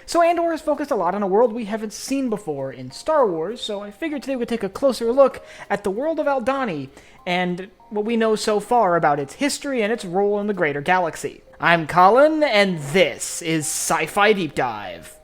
So Andor is focused a lot on a world we haven't seen before in Star Wars, so I figured today we'd take a closer look at the world of Aldhani and what we know so far about its history and its role in the greater galaxy. I'm Colin, and this is Sci-Fi Deep Dive.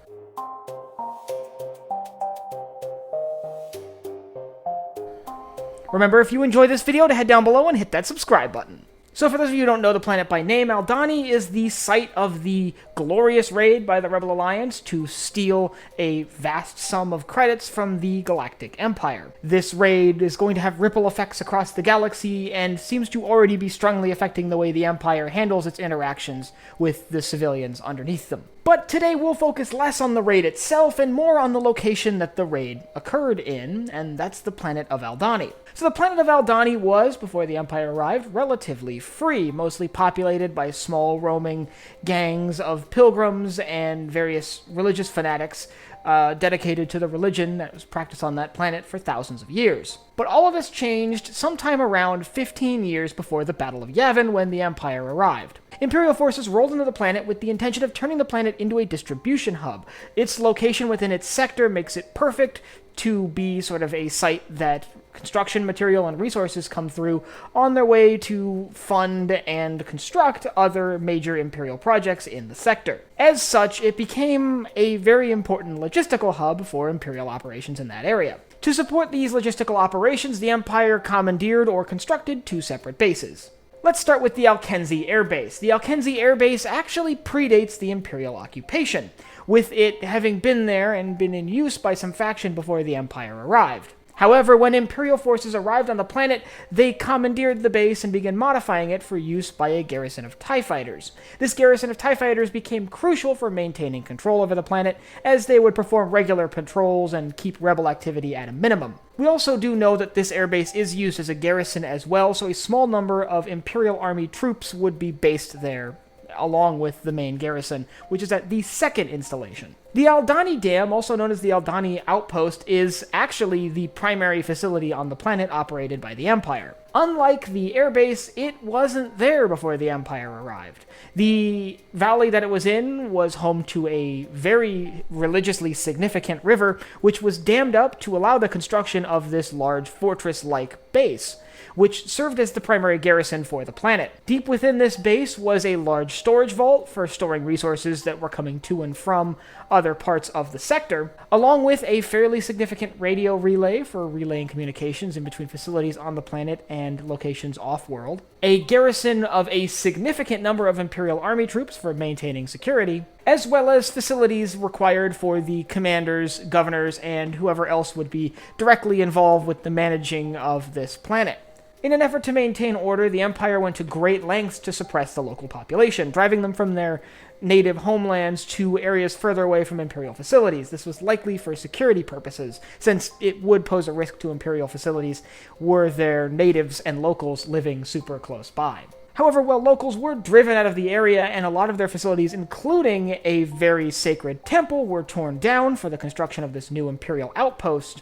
Remember, if you enjoyed this video, to head down below and hit that subscribe button. So for those of you who don't know the planet by name, Aldhani is the site of the glorious raid by the Rebel Alliance to steal a vast sum of credits from the Galactic Empire. This raid is going to have ripple effects across the galaxy and seems to already be strongly affecting the way the Empire handles its interactions with the civilians underneath them. But today we'll focus less on the raid itself and more on the location that the raid occurred in, and that's the planet of Aldhani. So the planet of Aldhani was, before the Empire arrived, relatively free, mostly populated by small roaming gangs of pilgrims and various religious fanatics dedicated to the religion that was practiced on that planet for thousands of years. But all of this changed sometime around 15 years before the Battle of Yavin, when the Empire arrived. Imperial forces rolled into the planet with the intention of turning the planet into a distribution hub. Its location within its sector makes it perfect to be sort of a site that construction material and resources come through on their way to fund and construct other major Imperial projects in the sector. As such, it became a very important logistical hub for Imperial operations in that area. To support these logistical operations, the Empire commandeered or constructed two separate bases. Let's start with the Alkenzi Air Base. The Alkenzi Air Base actually predates the Imperial occupation, with it having been there and been in use by some faction before the Empire arrived. However, when Imperial forces arrived on the planet, they commandeered the base and began modifying it for use by a garrison of TIE fighters. This garrison of TIE fighters became crucial for maintaining control over the planet, as they would perform regular patrols and keep rebel activity at a minimum. We also do know that this airbase is used as a garrison as well, so a small number of Imperial Army troops would be based there, along with the main garrison, which is at the second installation. The Aldhani Dam, also known as the Aldhani Outpost, is actually the primary facility on the planet operated by the Empire. Unlike the airbase, it wasn't there before the Empire arrived. The valley that it was in was home to a very religiously significant river, which was dammed up to allow the construction of this large fortress-like base, which served as the primary garrison for the planet. Deep within this base was a large storage vault for storing resources that were coming to and from other parts of the sector, along with a fairly significant radio relay for relaying communications in between facilities on the planet and locations off-world, a garrison of a significant number of Imperial Army troops for maintaining security, as well as facilities required for the commanders, governors, and whoever else would be directly involved with the managing of this planet. In an effort to maintain order, the Empire went to great lengths to suppress the local population, driving them from their native homelands to areas further away from Imperial facilities. This was likely for security purposes, since it would pose a risk to Imperial facilities were there natives and locals living super close by. However, while locals were driven out of the area and a lot of their facilities, including a very sacred temple, were torn down for the construction of this new Imperial outpost,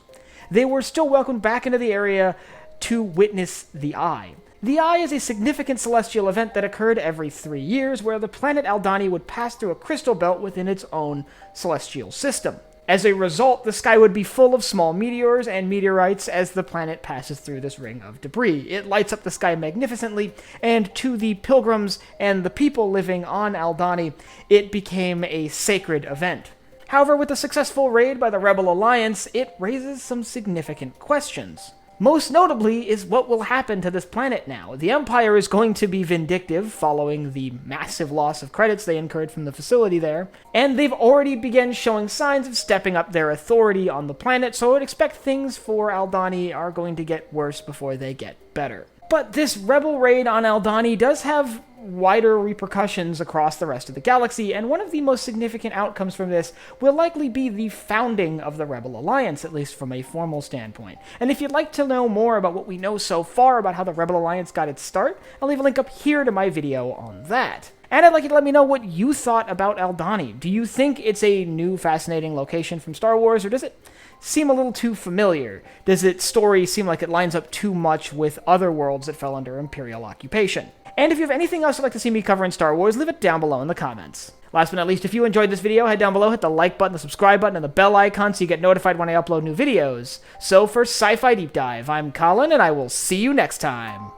they were still welcomed back into the area to witness the Eye. The Eye is a significant celestial event that occurred every 3 years, where the planet Aldhani would pass through a crystal belt within its own celestial system. As a result, the sky would be full of small meteors and meteorites as the planet passes through this ring of debris. It lights up the sky magnificently, and to the pilgrims and the people living on Aldhani, it became a sacred event. However, with the successful raid by the Rebel Alliance, it raises some significant questions. Most notably is what will happen to this planet now. The Empire is going to be vindictive following the massive loss of credits they incurred from the facility there, and they've already begun showing signs of stepping up their authority on the planet, so I would expect things for Aldhani are going to get worse before they get better. But this rebel raid on Aldhani does have wider repercussions across the rest of the galaxy, and one of the most significant outcomes from this will likely be the founding of the Rebel Alliance, at least from a formal standpoint. And if you'd like to know more about what we know so far about how the Rebel Alliance got its start, I'll leave a link up here to my video on that. And I'd like you to let me know what you thought about Aldhani. Do you think it's a new fascinating location from Star Wars, or does it seem a little too familiar? Does its story seem like it lines up too much with other worlds that fell under Imperial occupation? And if you have anything else you'd like to see me cover in Star Wars, leave it down below in the comments. Last but not least, if you enjoyed this video, head down below, hit the like button, the subscribe button, and the bell icon so you get notified when I upload new videos. So for Sci-Fi Deep Dive, I'm Colin, and I will see you next time.